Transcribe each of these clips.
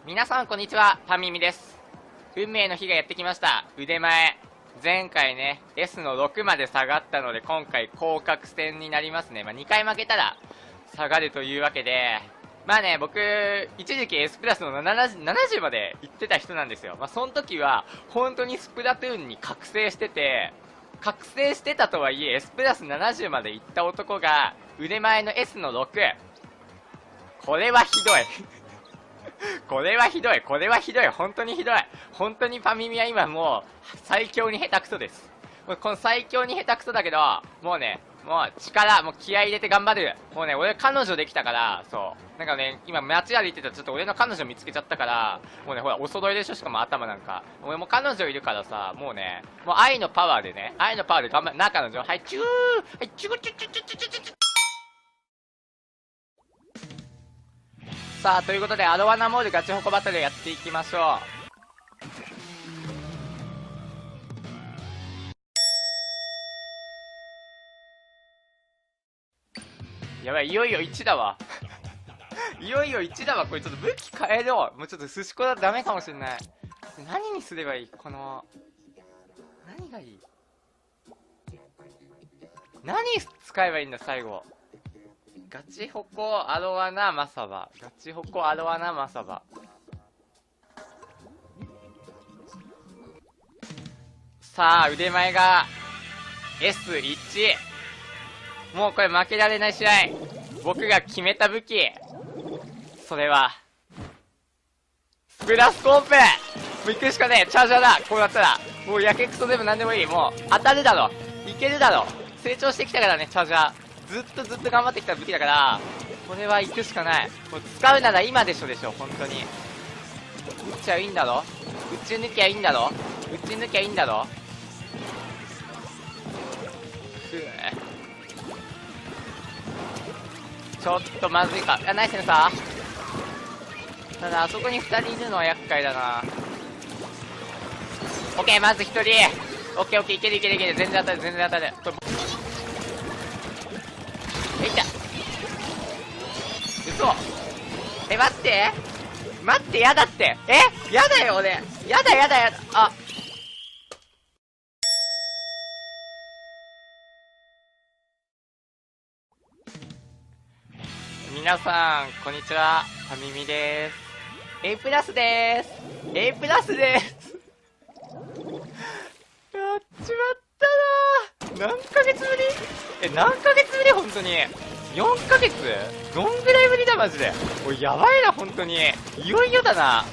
皆さんこんにちは、パンミミです。運命の日がやってきました。腕前。前回ね、S の6まで下がったので、今回降格戦になりますね。2回負けたら下がるというわけで、僕、一時期 S プラスの70まで行ってた人なんですよ。その時は、本当にスプラトゥーンに覚醒してたとはいえ、S プラス70まで行った男が、腕前の S の6。これはひどい。これはひどい。本当にひどい。本当にパミミは今もう、最強に下手くそです。この最強に下手くそだけど、もう気合い入れて頑張る。もうね、俺彼女できたから、そう。今街歩いてたらちょっと俺の彼女見つけちゃったから、もうね、ほら、お揃いでしょ、しかも頭なんか。俺も彼女いるからさ、もう愛のパワーで頑張る。彼女、はい、チュー、はい、チューチュチュチュチュチュチュチュ。さあ、ということで、アロワナモールガチホコバトルやっていきましょう。やばい、いよいよ1だわ。いよいよ1だわ。これちょっと武器変えろ。もうちょっと寿司子だとダメかもしれない。何にすればいい？何がいい？何使えばいいんだ、最後。ガチホコアロワナマサバ。さあ、腕前が S1。もうこれ負けられない試合。僕が決めた武器。それは、スプラスコープ。もう行くしかねえ。チャージャーだ。こうなったら。もうやけくそでもなんでもいい。もう当たるだろ。いけるだろ。成長してきたからね、チャージャー。ずっと頑張ってきた武器だから、これは行くしかない。もう使うなら今でしょ、本当に。撃っちゃいいんだろ。撃ち抜きゃいいんだろ。ちょっとまずいか。ナイスセンサー。ただ、あそこに2人いるのは厄介だな。オッケー、まず1人。オッケー、いける。全然当たる。いった。嘘。待って、やだって。やだよ、俺。やだ。あ。皆さん、こんにちは。ファミミです。A プラスです。やっちまったな。何ヶ月ぶり本当に。4ヶ月？どんぐらいぶりだマジで。おい、やばいな本当に。いよいよだな。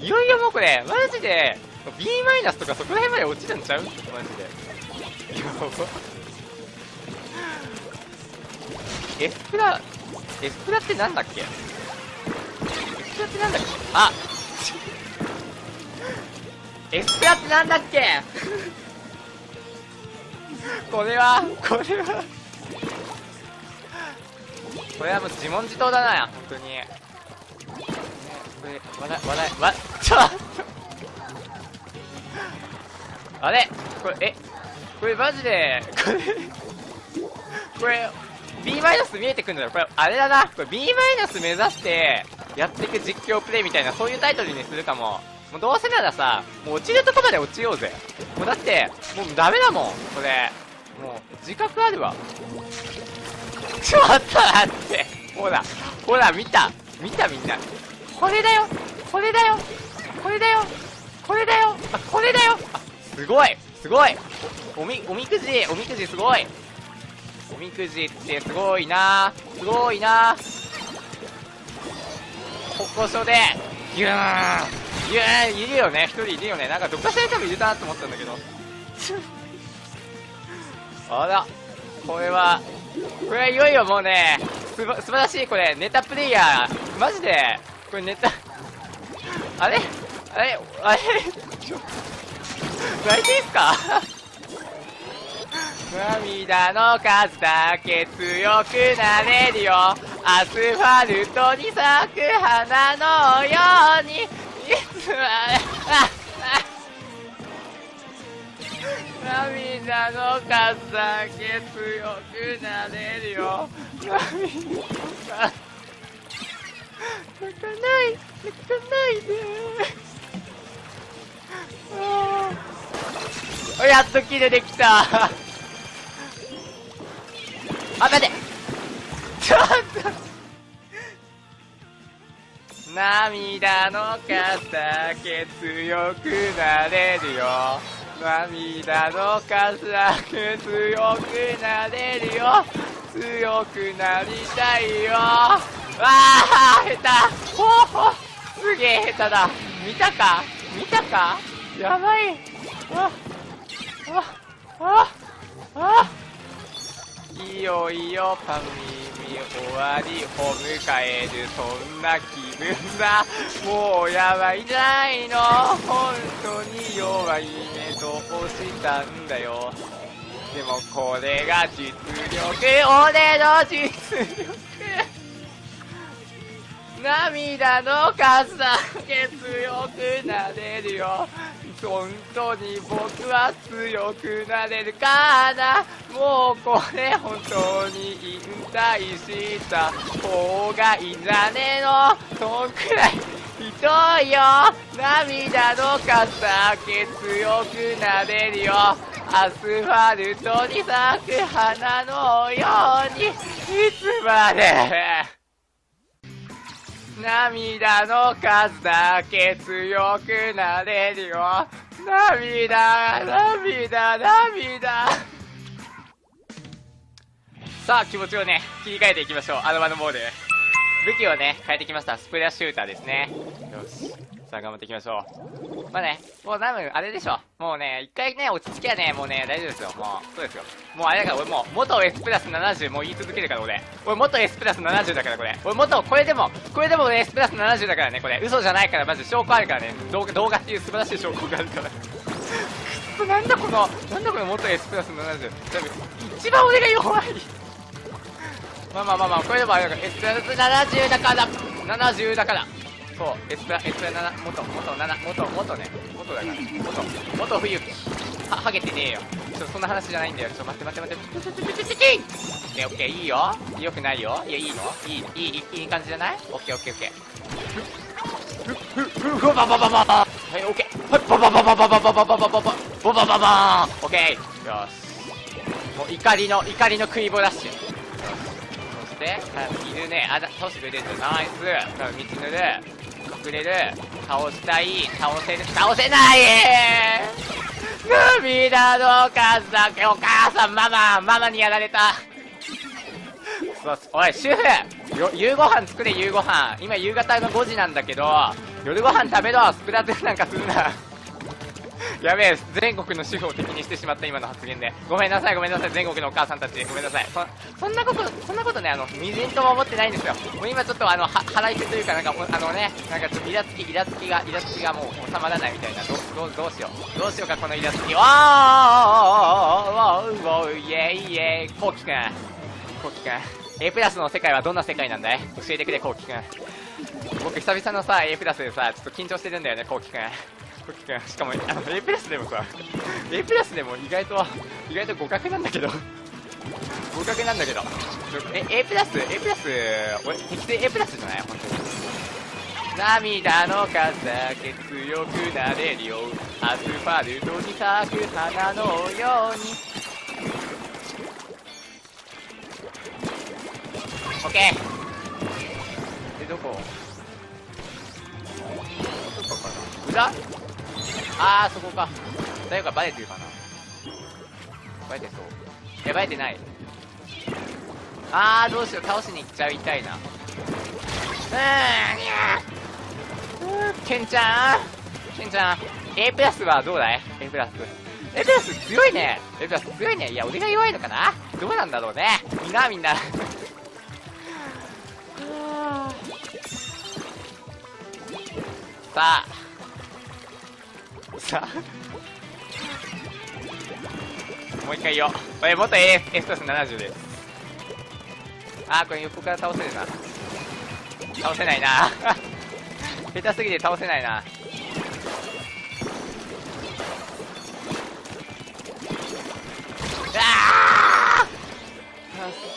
いよいよもうこれ、マジで、B マイナスとかそこら辺まで落ちるんちゃう？マジで。やば。エスプラってなんだっけ？あエスプラってなんだっけ？これはもう自問自答だな、本当に。これ、ちょっとあれこれマジで、これ、B マイナス見えてくるんだよ。これ、あれだな。これ B マイナス目指して、やっていく実況プレイみたいな、そういうタイトルにするかも。もうどうせならさ、もう落ちるとこまで落ちようぜ。もうだって、もうダメだもん、これ。もう、自覚あるわ。ちょっと待って。ほら、見たみんな。これだよ。あ、これだよ。すごい。おみくじすごい。おみくじってすごいな。ここ所で、ギューンいるよね。一人いるよね。なんかどっかしらに多分いるなと思ったんだけど。あら、これはいよいよもうね、素晴らしい、これ、ネタプレイヤー。マジで、これネタ、あれ泣いていいっすか？涙の数だけ強くなれるよ。アスファルトに咲く花のように。いつ涙の数だけ強くなれるよ。涙の数泣かないでやっとキルできたあ、待てちょっと涙の数け強くなれるよ涙の数だけ強くなれるよ強くなりたいよわあ下手ほほすげえ下手だ見たかやばいいいよパミミ終わりを迎えるそんな気分だもうやばいんじゃないの本当に弱いねどうしたんだよでもこれが実力俺の実力涙の数だけ強くなれるよ本当に僕は強くなれるかなもうこれ本当に引退した方がいいんじゃねえのそんくらいひどいよ涙の数だけ強くなれるよアスファルトに咲く花のようにいつまで涙の数だけ強くなれるよ涙さあ気持ちをね切り替えていきましょうアドバンモード武器をね変えてきましたスプラッシュシューターですねよしさあ頑張っていきましょうまあねもう多分あれでしょもうね一回ね落ち着きはねもうね大丈夫ですよもうそうですよもうあれだから俺もう元 S プラス70もう言い続けるから俺元 S プラス70だからこれ俺元これでも俺 S プラス70だからねこれ嘘じゃないからマジ証拠あるからね動画っていう素晴らしい証拠があるからくっそなんだこの元 S プラス70多分一番俺が弱いまあこれでもあれだから S プラス70だから70だからそう、エスプラ7、元ね、元だから、元冬木。ハゲてねえよ。そんな話じゃないんだよ。待って。オッケー、いいよ。よくないよ。いや、いいのいい感じじゃないオッケー。ふばばはい、オッケー。ばばオッケー。よし。もう怒りの食い棒ダッシュ。そして、いるね。倒してくれる。ナイス。道塗る。隠れる倒したい倒せない涙の数だけお母さんママにやられたおい主婦夕ご飯作れ夕ご飯今夕方の5時なんだけど夜ご飯食べろスプラトゥーンなんかすんなやべえ全国の主婦を敵にしてしまった今の発言でごめんなさい全国のお母さんたちごめんなさいそんなことねみじんとも思ってないんですよもう今ちょっと腹いせというかなんかちょっとイラつきがもう収まらないみたいなどうしようかこのイラつきイエイコウキくん A プラスの世界はどんな世界なんだい教えてくれコウキくん僕久々のさ A プラスでさちょっと緊張してるんだよねコウキくんしかもA プラスでもさ A プラスでも意外と互角なんだけどA プラス俺適正 A プラスじゃない本当に涙の数だけ強くなれるよアスファルトに咲く花のようにオッケーでどこかな裏そこか誰かバレてるかなバレてそういやバレてないどうしよう倒しに行っちゃいたいなケンちゃん A プラスはどうだい A プラス強いねいや俺が弱いのかなどうなんだろうねみんなさあもう一回言おう俺元 S プラス70ですこれ横から倒せるな倒せないな下手すぎて倒せないな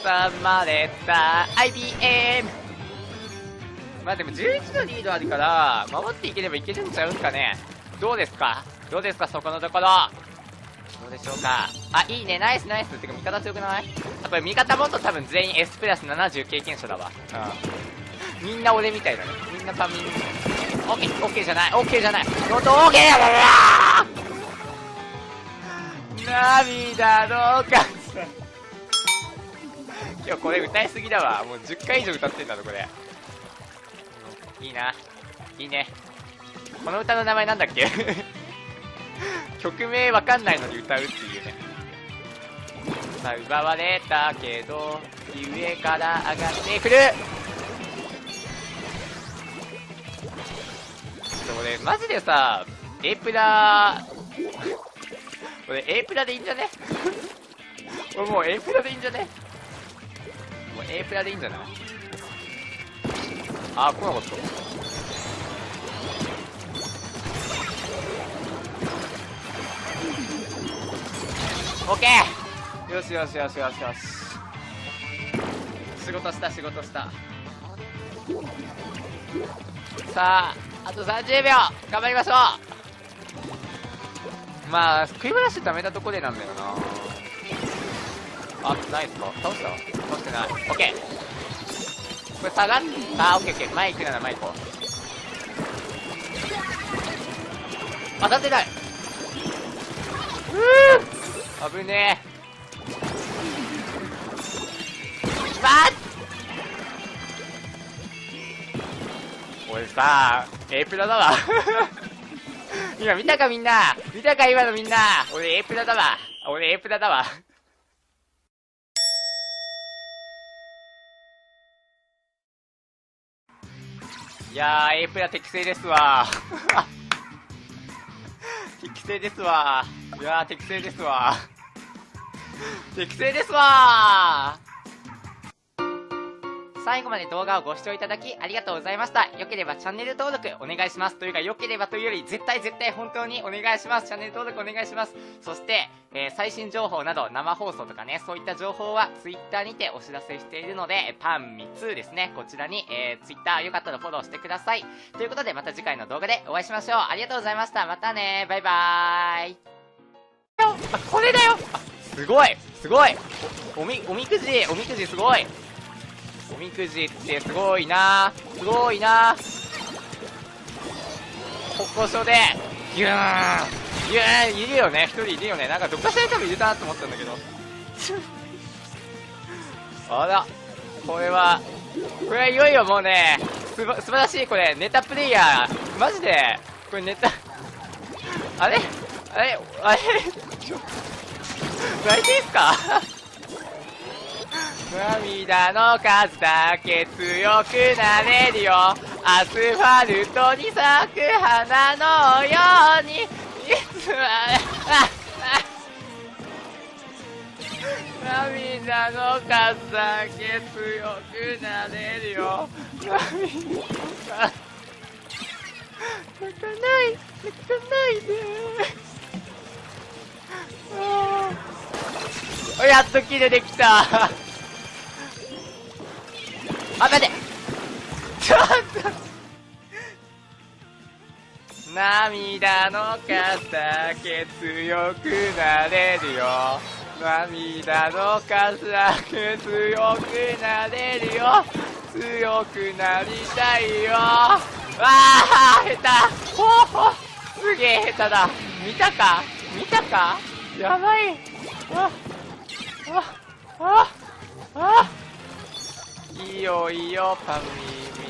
挟まれた IBM まあでも11のリードあるから守っていければいけるんちゃうんかね。どうですかそこのところ。どうでしょうか。あ、いいね、ナイスナイス。てか味方強くない？あ、これ味方もっと多分全員 S プラス70経験者だわ。みんな俺みたいだね。みんなパンミン。オッケー、オッケーじゃない、オッケーじゃない。ノートオッケーやだ。涙のか今日これ歌いすぎだわ。もう10回以上歌ってんだぞこれ。いいな、いいね。この歌の名前なんだっけ曲名わかんないのに歌うっていうね。さあ奪われたけど上から上がってくる。俺マジでさ A プラ俺 A プラでいいんじゃね俺もう A プラでいいんじゃねもう A プラでいいんじゃない。あ、来なかった。オッケー。よしよしよしよしよし。仕事した仕事した。さああと30秒頑張りましょう。まあ食い話ダメなとこでなんだよな。あ、ないっすか。倒した倒してない。オッケー。これ下がっあ、オッケーオッケー。前行くなら前行こう。当たってない。危ねえ。俺さ A プラだわ今見たかみんな、見たか今のみんな。俺 A プラだわ、俺 A プラだわいやー A プラ適正ですわ適正ですわ。いやー適正ですわ適正ですわ。最後まで動画をご視聴いただきありがとうございました。良ければチャンネル登録お願いします。というか良ければというより絶対本当にお願いします。チャンネル登録お願いします。そして、最新情報など生放送とかね、そういった情報は Twitter にてお知らせしているので、パンミ2ですね、こちらに、Twitter よかったらフォローしてください。ということでまた次回の動画でお会いしましょう。ありがとうございました。またね、バイバーイ。あ、これだよ。あ、すごいすごい。おみくじすごい。おみくじってすごいな、すごいな。ここ所でギューンギューンいるよね、一人いるよね。なんかどっかしらに多分いるなと思ったんだけどあら、これはいよいよもうね、素晴らしい。これネタプレイヤーマジで、これネタあれ泣いていいっすか涙の数だけ強くなれるよ、アスファルトに咲く花のようにいつ涙の数だけ強くなれるよ、涙が泣かないでやっとキルできたあ、待てちょっと涙の数だけ強くなれるよ、涙の数だけ強くなれるよ、強くなりたいよ。わあ下手、ほほすげえ下手だ。見たかやばい。いいよパンミ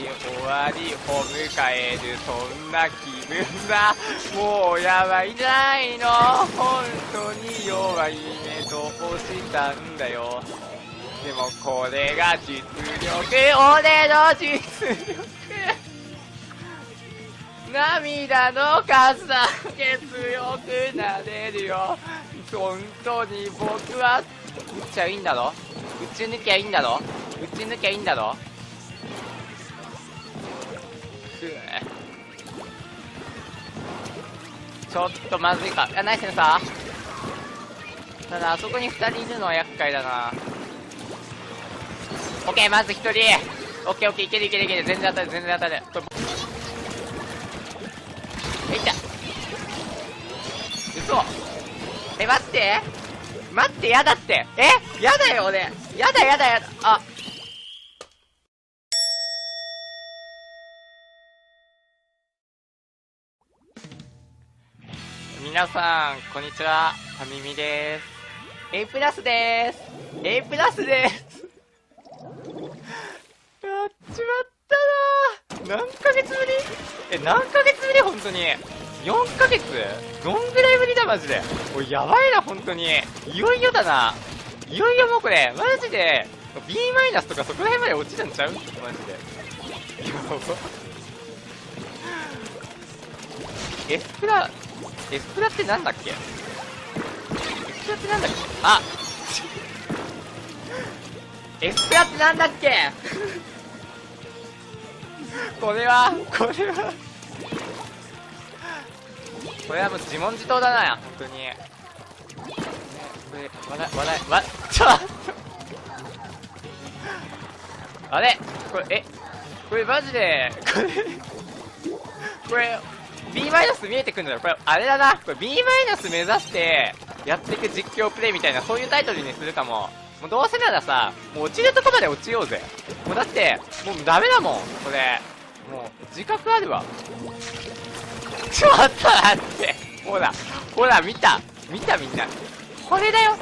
ミ終わりを迎える、そんな気分だ。もうやばいじゃないの、本当に弱いねどうしたんだよ。でもこれが実力、俺の実力涙の数だけ強くなれるよ、本当に僕は打っちゃいいんだろ、打ち抜きゃいいんだろ、ちょっとまずいか。ナイスセンサー。ただあそこに2人いるのは厄介だな。オッケー、まず1人。オッケーオッケー、いけるいけるいける。全然当たる全然当たる。これいった。嘘。待って待って、やだって。やだよ俺。やだやだやだ。あ、皆さんこんにちは、ファミミです。 A プラスです。 A プラスです。やっちまったな。何ヶ月ぶり？何ヶ月ぶり？本当に4ヶ月？どんぐらいぶりだマジで。おいやばいな本当に。いよいよだな。いよいよもうこれマジで B マイナスとかそこら辺まで落ちたんちゃう？マジでやば。エスプラってなんだっけ？エスプラってなんだっけ？あエスプラってなんだっけ？これはもう自問自答だな、本当に。これ、ちょっとあれこれマジで、これ、B マイナス見えてくるんだよ。これ、あれだな。これ B マイナス目指して、やっていく実況プレイみたいな、そういうタイトルにするかも。もうどうせならさ、もう落ちるとこまで落ちようぜ。もうだって、もうダメだもん、これ。もう、自覚あるわ。ちょっと待って。ほら、見たみんな。これだよ。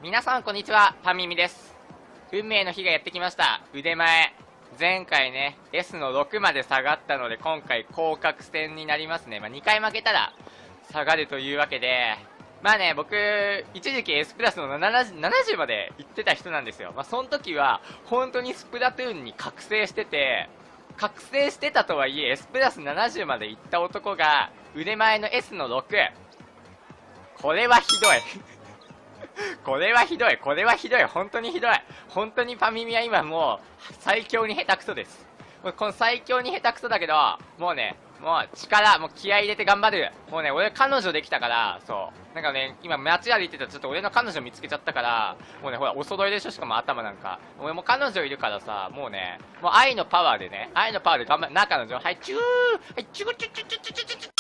皆さんこんにちは、パンミミです。運命の日がやってきました。腕前。前回ね、S の6まで下がったので、今回降格戦になりますね。2回負けたら下がるというわけで、僕、一時期 S プラスの70まで行ってた人なんですよ。その時は、本当にスプラトゥーンに覚醒してたとはいえ、S プラス70まで行った男が、腕前の S の6。これはひどい。これはひどい。本当にひどい。本当にファミミは今もう、最強に下手くそです。この最強に下手くそだけど、もう気合い入れて頑張る。もうね、俺彼女できたから、そう。なんかね、今街歩いてたらちょっと俺の彼女見つけちゃったから、もうね、ほら、お揃いでしょ、しかも頭なんか。俺も彼女いるからさ、もうね、もう愛のパワーで頑張る。な、彼女。はい、チューはい、チューチュチュチュチュチュチュチュ。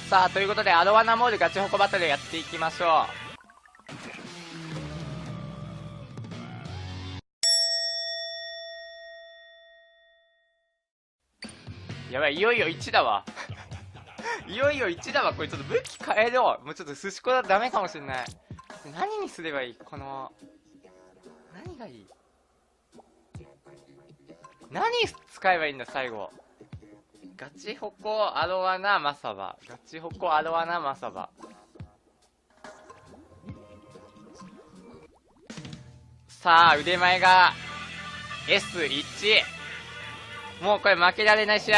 さあ、ということで、アロワナモールガチホコバトルやっていきましょう。やばい、いよいよ1だわ。いよいよ1だわ。これちょっと武器変えろ。もうちょっと寿司子だとダメかもしれない。何にすればいい？何がいい？何使えばいいんだ、最後。ガチホコアロワナマサバ。さあ、腕前が S1。もうこれ負けられない試合。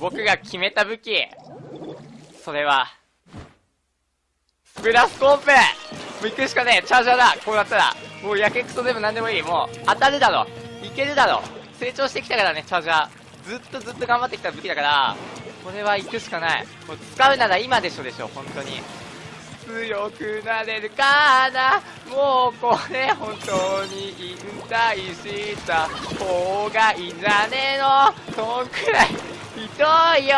僕が決めた武器。それは、スプラスコープ。もう行くしかねえ。チャージャーだ。こうなったら。もうやけくそでもなんでもいい。もう当たるだろ。いけるだろ。成長してきたからね、チャージャー。ずっと頑張ってきた武器だから、これは行くしかない。もう使うなら今でしょ、本当に。強くなれるかな。もうこれ本当に引退した方がいいんじゃねえの。そんくらいひどいよ。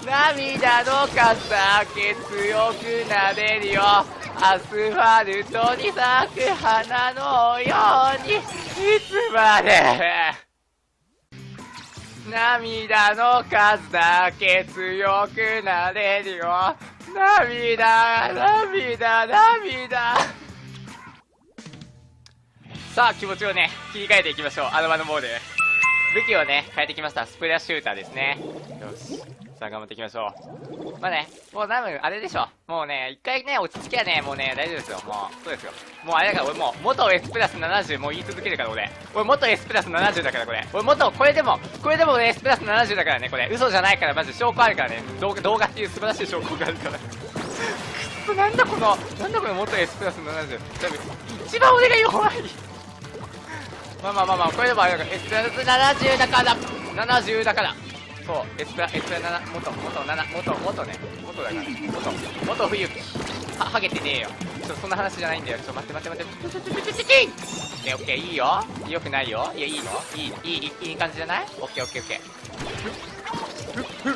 涙の数け強くなれるよ。アスファルトに咲く花のようにいつまで。涙の数だけ強くなれるよ。涙。さあ、気持ちをね、切り替えていきましょう。アロワのモール。武器をね、変えてきました。スプラッシューターですね。よし。さあ、頑張っていきましょう。もう多分、あれでしょ。もうね、一回ね、落ち着きゃね、もうね、大丈夫ですよ。もう、そうですよ。もうあれだから、俺もう、元 S プラス70もう言い続けるから、俺元 S プラス70だから、これ。これでも俺 S プラス70だからね、これ。嘘じゃないから、マジ証拠あるからね。動画っていう素晴らしい証拠があるから。くっそ、なんだこの元 S プラス70。多分、一番俺が弱い。これでもあれだから、S プラス70だから、そう、エスプラ7、元だから、元冬木。ハゲてねえよ。そんな話じゃないんだよ。待って。オッケー、いいよ。よくないよ。いや、いいのいい感じじゃない？オッケー。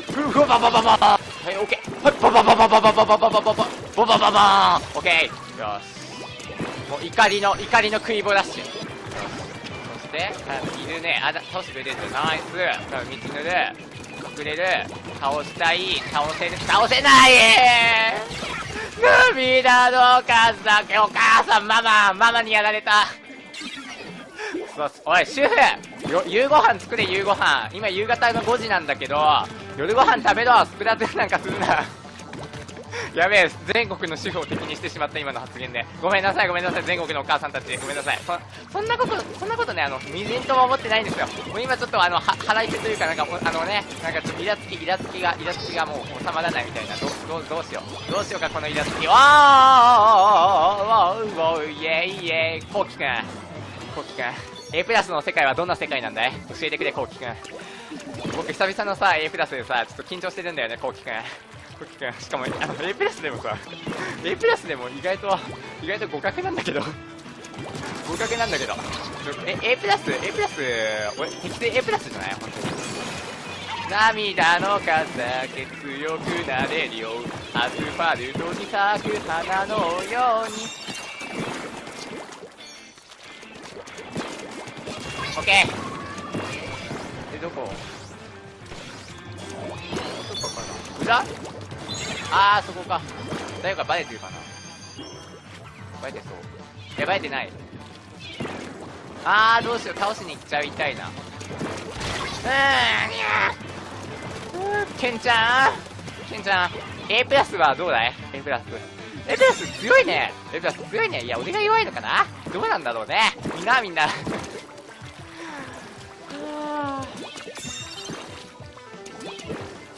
ふばばばばはい、オッケー。はい、ばばばばばばばばばばばばばオッケー。よし。もう怒りの食い棒ダッシュ。よし。そして、いるね。倒してくれてる。ナイス。道塗る。隠れる。倒したい。倒せない涙の数だけ。お母さん、ママにやられた。おい、主婦、夕ご飯作れ、夕ご飯。今夕方の5時なんだけど、夜ご飯食べろ。スプラトゥーンなんかするな。やべえ、全国の主婦を敵にしてしまった、今の発言で。ごめんなさい、全国のお母さんたち。ごめんなさい。そんなことね、みじんとも思ってないんですよ。もう今ちょっと腹いせというか、なんかちょっとイラつきがもう収まらないみたいな。どうしようか、このイラつき。イエイ、コウキくん。A プラスの世界はどんな世界なんだい？教えてくれ、コウキくん。僕久々のさ、A プラスでさ、ちょっと緊張してるんだよね、コウキくん。しかもA プラスでもさ、A プラスでも意外と互角なんだけどA プラス俺適正 A プラスじゃない？本当に涙の数だけ強くなれるよ、アスファルトに咲く花のように。オッケー。で、どこかな？裏？そこか。誰かバレてるかな？バレてそう。いや、バレてない。どうしよう。倒しに行っちゃいたいな。ケンちゃん A プラスはどうだい？ A プラス強いね。いや、俺が弱いのかな？どうなんだろうね。みんな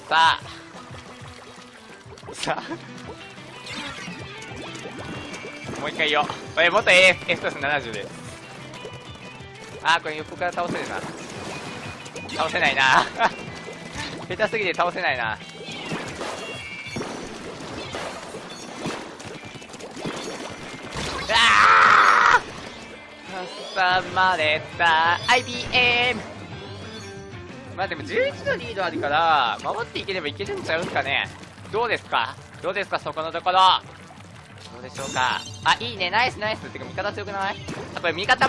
さあもう一回言おう。元 F プラス70です。これ横から倒せるな。倒せないな下手すぎて倒せないな。挟まれた IBM。 でも11のリードあるから守っていければいけるんちゃうんかね。どうですかそこのところ。どうでしょうか。いいね、ナイスってか味方強くない？これ味方も